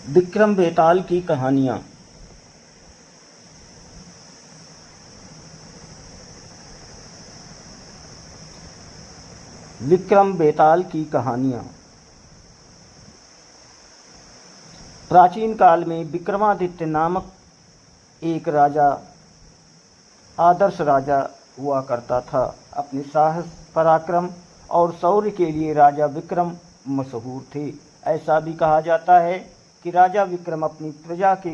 विक्रम बेताल की कहानियाँ। विक्रम बेताल की कहानियाँ। प्राचीन काल में विक्रमादित्य नामक एक राजा, आदर्श राजा हुआ करता था। अपने साहस, पराक्रम और शौर्य के लिए राजा विक्रम मशहूर थे। ऐसा भी कहा जाता है कि राजा विक्रम अपनी प्रजा के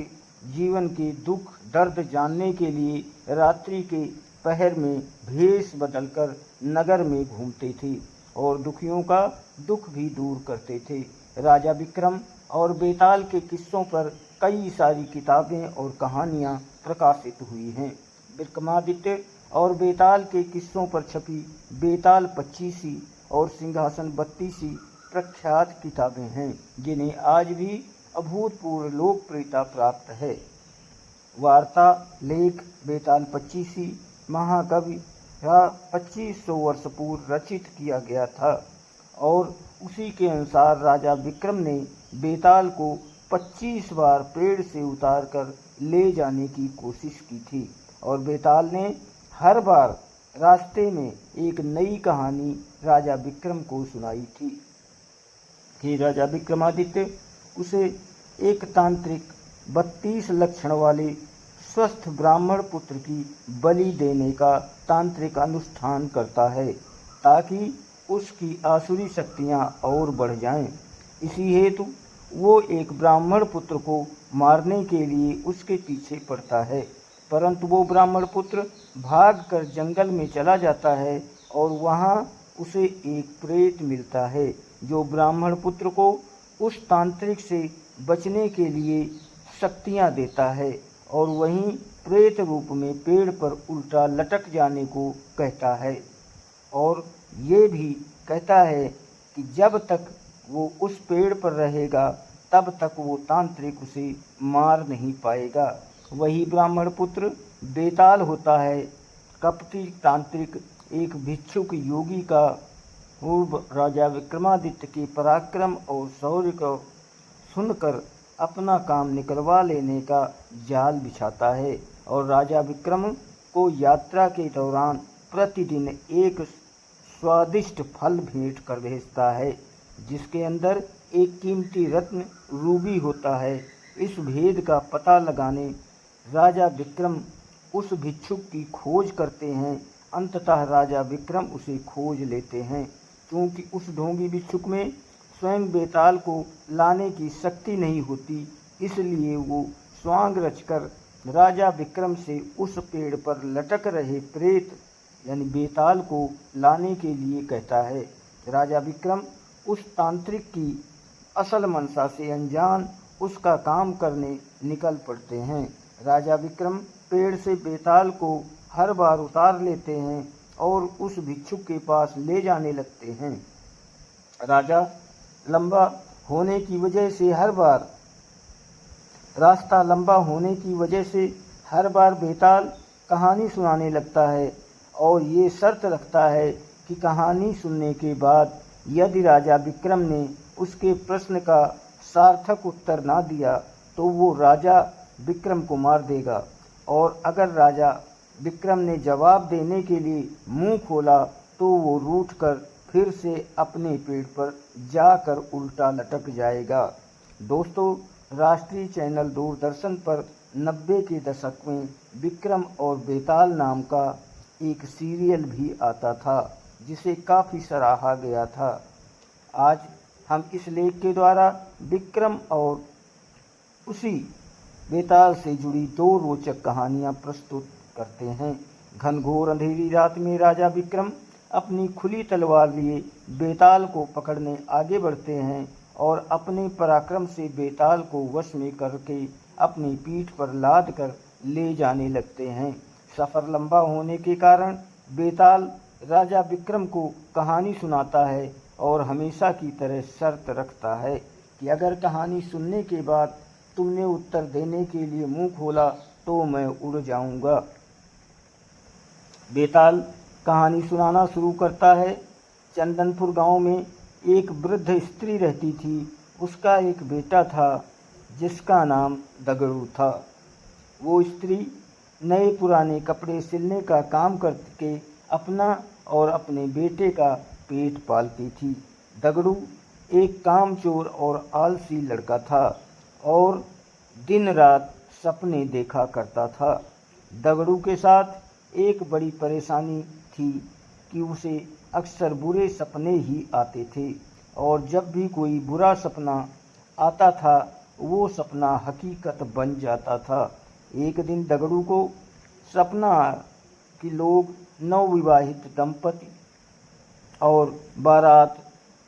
जीवन के दुख दर्द जानने के लिए रात्रि के पहर में भेष बदलकर नगर में घूमते थे और दुखियों का दुख भी दूर करते थे। राजा विक्रम और बेताल के किस्सों पर कई सारी किताबें और कहानियाँ प्रकाशित हुई हैं। विक्रमादित्य और बेताल के किस्सों पर छपी बेताल 25 और सिंहासन 32 प्रख्यात किताबें हैं, जिन्हें आज भी अभूतपूर्व लोकप्रियता प्राप्त है। वार्ता लेख बेताल 25 महाकाव्य 2500 वर्ष पूर्व रचित किया गया था और उसी के अनुसार राजा विक्रम ने बेताल को 25 बार पेड़ से उतारकर ले जाने की कोशिश की थी और बेताल ने हर बार रास्ते में एक नई कहानी राजा विक्रम को सुनाई थी कि राजा विक्रमादित्य उसे एक तांत्रिक 32 लक्षण वाले स्वस्थ ब्राह्मण पुत्र की बलि देने का तांत्रिक अनुष्ठान करता है ताकि उसकी आसुरी शक्तियां और बढ़ जाएं। इसी हेतु वो एक ब्राह्मण पुत्र को मारने के लिए उसके पीछे पड़ता है, परंतु वो ब्राह्मण पुत्र भागकर जंगल में चला जाता है और वहाँ उसे एक प्रेत मिलता है जो ब्राह्मण पुत्र को उस तांत्रिक से बचने के लिए शक्तियाँ देता है और वहीं प्रेत रूप में पेड़ पर उल्टा लटक जाने को कहता है और ये भी कहता है कि जब तक वो उस पेड़ पर रहेगा तब तक वो तांत्रिक उसे मार नहीं पाएगा। वही ब्राह्मण पुत्र बेताल होता है। कपटी तांत्रिक एक भिक्षुक योगी का पूर्व राजा विक्रमादित्य के पराक्रम और शौर्य को सुनकर अपना काम निकलवा लेने का जाल बिछाता है और राजा विक्रम को यात्रा के दौरान प्रतिदिन एक स्वादिष्ट फल भेंट कर भेजता है जिसके अंदर एक कीमती रत्न रूबी होता है। इस भेद का पता लगाने राजा विक्रम उस भिक्षुक की खोज करते हैं। अंततः राजा विक्रम उसे खोज लेते हैं। क्योंकि उस ढोंगी भिक्षुक में स्वयं बेताल को लाने की शक्ति नहीं होती, इसलिए वो स्वांग रचकर राजा विक्रम से उस पेड़ पर लटक रहे प्रेत यानी बेताल को लाने के लिए कहता है। राजा विक्रम उस तांत्रिक की असल मंशा से अनजान उसका काम करने निकल पड़ते हैं। राजा विक्रम पेड़ से बेताल को हर बार उतार लेते हैं और उस भिक्षुक के पास ले जाने लगते हैं। रास्ता लंबा होने की वजह से हर बार बेताल कहानी सुनाने लगता है और ये शर्त रखता है कि कहानी सुनने के बाद यदि राजा विक्रम ने उसके प्रश्न का सार्थक उत्तर ना दिया तो वो राजा विक्रम को मार देगा और अगर राजा विक्रम ने जवाब देने के लिए मुंह खोला तो वो रूठकर फिर से अपने पेड़ पर जाकर उल्टा लटक जाएगा। दोस्तों, राष्ट्रीय चैनल दूरदर्शन पर 90 के दशक में विक्रम और बेताल नाम का एक सीरियल भी आता था जिसे काफ़ी सराहा गया था। आज हम इस लेख के द्वारा विक्रम और उसी बेताल से जुड़ी 2 रोचक कहानियाँ प्रस्तुत करते हैं। घनघोर अंधेरी रात में राजा विक्रम अपनी खुली तलवार लिए बेताल को पकड़ने आगे बढ़ते हैं और अपने पराक्रम से बेताल को वश में करके अपनी पीठ पर लाद कर ले जाने लगते हैं। सफ़र लंबा होने के कारण बेताल राजा विक्रम को कहानी सुनाता है और हमेशा की तरह शर्त रखता है कि अगर कहानी सुनने के बाद तुमने उत्तर देने के लिए मुंह खोला तो मैं उड़ जाऊंगा। बेताल कहानी सुनाना शुरू करता है। चंदनपुर गांव में एक वृद्ध स्त्री रहती थी। उसका एक बेटा था जिसका नाम दगड़ू था। वो स्त्री नए पुराने कपड़े सिलने का काम करके अपना और अपने बेटे का पेट पालती थी। दगड़ू एक कामचोर और आलसी लड़का था और दिन रात सपने देखा करता था। दगड़ू के साथ एक बड़ी परेशानी थी कि उसे अक्सर बुरे सपने ही आते थे और जब भी कोई बुरा सपना आता था वो सपना हकीकत बन जाता था। एक दिन दगड़ू को सपना कि लोग नवविवाहित दंपति और बारात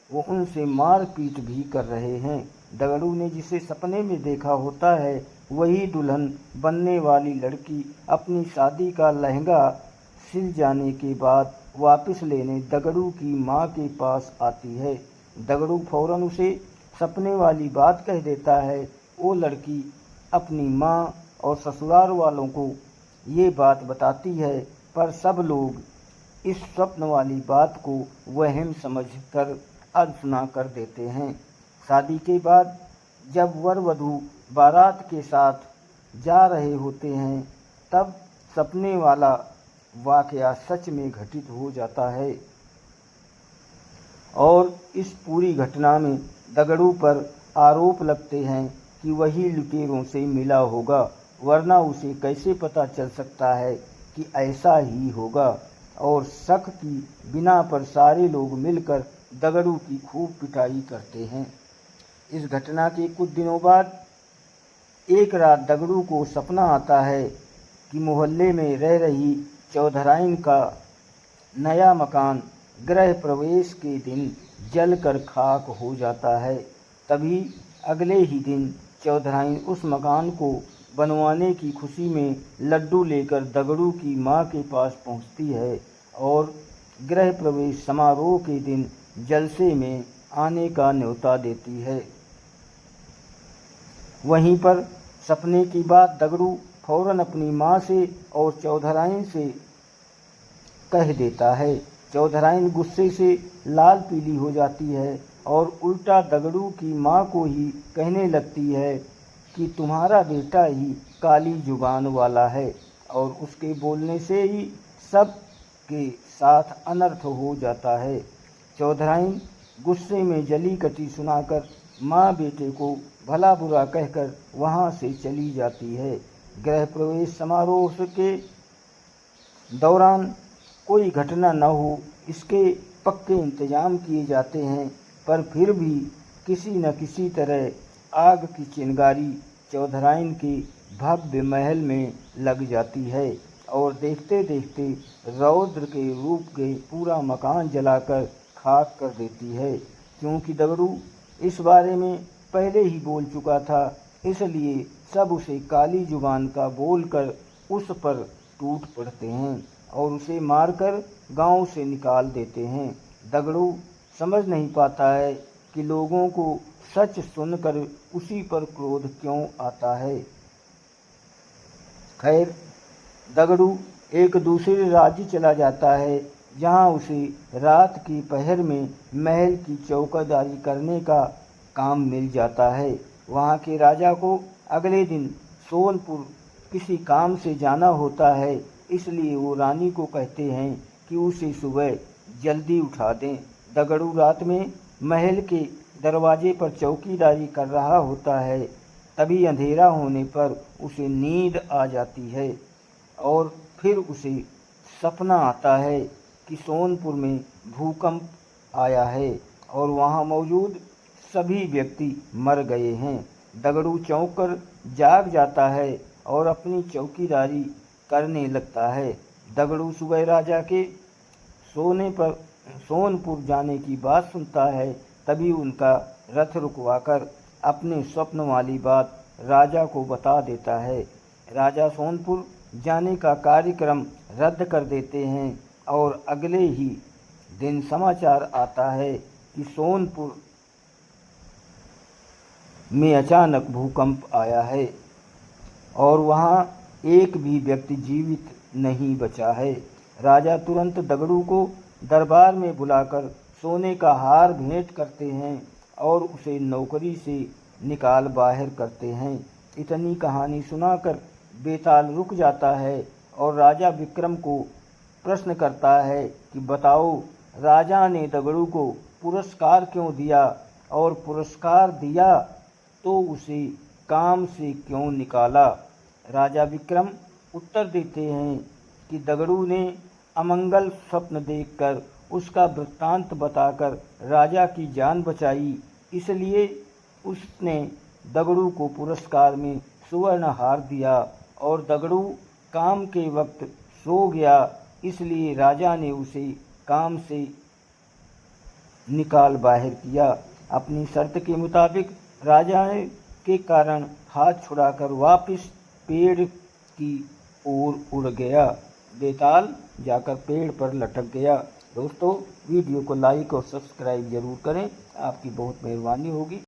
वो उनसे मारपीट भी कर रहे हैं। दगड़ू ने जिसे सपने में देखा होता है वही दुल्हन बनने वाली लड़की अपनी शादी का लहंगा सिल जाने के बाद वापस लेने दगड़ू की माँ के पास आती है। दगड़ू फौरन उसे सपने वाली बात कह देता है। वो लड़की अपनी माँ और ससुराल वालों को ये बात बताती है, पर सब लोग इस स्वप्न वाली बात को वहम समझकर अनसुना कर देते हैं। शादी के बाद जब वर वधू बारात के साथ जा रहे होते हैं तब सपने वाला वाकया सच में घटित हो जाता है और इस पूरी घटना में दगड़ू पर आरोप लगते हैं कि वही लुटेरों से मिला होगा, वरना उसे कैसे पता चल सकता है कि ऐसा ही होगा। और शक की बिना पर सारे लोग मिलकर दगड़ू की खूब पिटाई करते हैं। इस घटना के कुछ दिनों बाद एक रात दगड़ू को सपना आता है कि मोहल्ले में रह रही चौधराइन का नया मकान गृह प्रवेश के दिन जलकर खाक हो जाता है। तभी अगले ही दिन चौधराइन उस मकान को बनवाने की खुशी में लड्डू लेकर दगड़ू की माँ के पास पहुँचती है और गृह प्रवेश समारोह के दिन जलसे में आने का न्योता देती है। वहीं पर सपने की बात दगड़ू फौरन अपनी माँ से और चौधराइन से कह देता है। चौधराइन गुस्से से लाल पीली हो जाती है और उल्टा दगड़ू की माँ को ही कहने लगती है कि तुम्हारा बेटा ही काली जुबान वाला है और उसके बोलने से ही सब के साथ अनर्थ हो जाता है। चौधराइन गुस्से में जली कटी सुनाकर माँ बेटे को भला बुरा कहकर वहाँ से चली जाती है। गृह प्रवेश समारोह के दौरान कोई घटना न हो इसके पक्के इंतजाम किए जाते हैं, पर फिर भी किसी न किसी तरह आग की चिंगारी चौधराइन के भव्य महल में लग जाती है और देखते देखते रौद्र के रूप के पूरा मकान जलाकर खाक कर देती है। क्योंकि दगड़ू इस बारे में पहले ही बोल चुका था, इसलिए सब उसे काली जुबान का बोलकर उस पर टूट पड़ते हैं और उसे मारकर गांव से निकाल देते हैं। दगड़ू समझ नहीं पाता है कि लोगों को सच सुनकर उसी पर क्रोध क्यों आता है। खैर, दगड़ू एक दूसरे राज्य चला जाता है जहां उसे रात की पहर में महल की चौकीदारी करने का काम मिल जाता है। वहां के राजा को अगले दिन सोनपुर किसी काम से जाना होता है, इसलिए वो रानी को कहते हैं कि उसे सुबह जल्दी उठा दें। दगड़ू रात में महल के दरवाजे पर चौकीदारी कर रहा होता है। तभी अंधेरा होने पर उसे नींद आ जाती है और फिर उसे सपना आता है कि सोनपुर में भूकंप आया है और वहाँ मौजूद सभी व्यक्ति मर गए हैं। दगड़ू चौंक कर जाग जाता है और अपनी चौकीदारी करने लगता है। दगड़ू सुबह राजा के सोनपुर जाने की बात सुनता है। तभी उनका रथ रुकवाकर अपने स्वप्न वाली बात राजा को बता देता है। राजा सोनपुर जाने का कार्यक्रम रद्द कर देते हैं और अगले ही दिन समाचार आता है कि सोनपुर में अचानक भूकंप आया है और वहाँ एक भी व्यक्ति जीवित नहीं बचा है। राजा तुरंत दगड़ू को दरबार में बुलाकर सोने का हार भेंट करते हैं और उसे नौकरी से निकाल बाहर करते हैं। इतनी कहानी सुनाकर बेताल रुक जाता है और राजा विक्रम को प्रश्न करता है कि बताओ, राजा ने दगड़ू को पुरस्कार क्यों दिया, और पुरस्कार दिया तो उसे काम से क्यों निकाला। राजा विक्रम उत्तर देते हैं कि दगड़ू ने अमंगल स्वप्न देखकर उसका वृत्तांत बताकर राजा की जान बचाई, इसलिए उसने दगड़ू को पुरस्कार में सुवर्ण हार दिया, और दगड़ू काम के वक्त सो गया, इसलिए राजा ने उसे काम से निकाल बाहर किया। अपनी शर्त के मुताबिक राजा के कारण हाथ छुड़ाकर वापस पेड़ की ओर उड़ गया। बेताल जाकर पेड़ पर लटक गया। दोस्तों, वीडियो को लाइक और सब्सक्राइब ज़रूर करें, आपकी बहुत मेहरबानी होगी।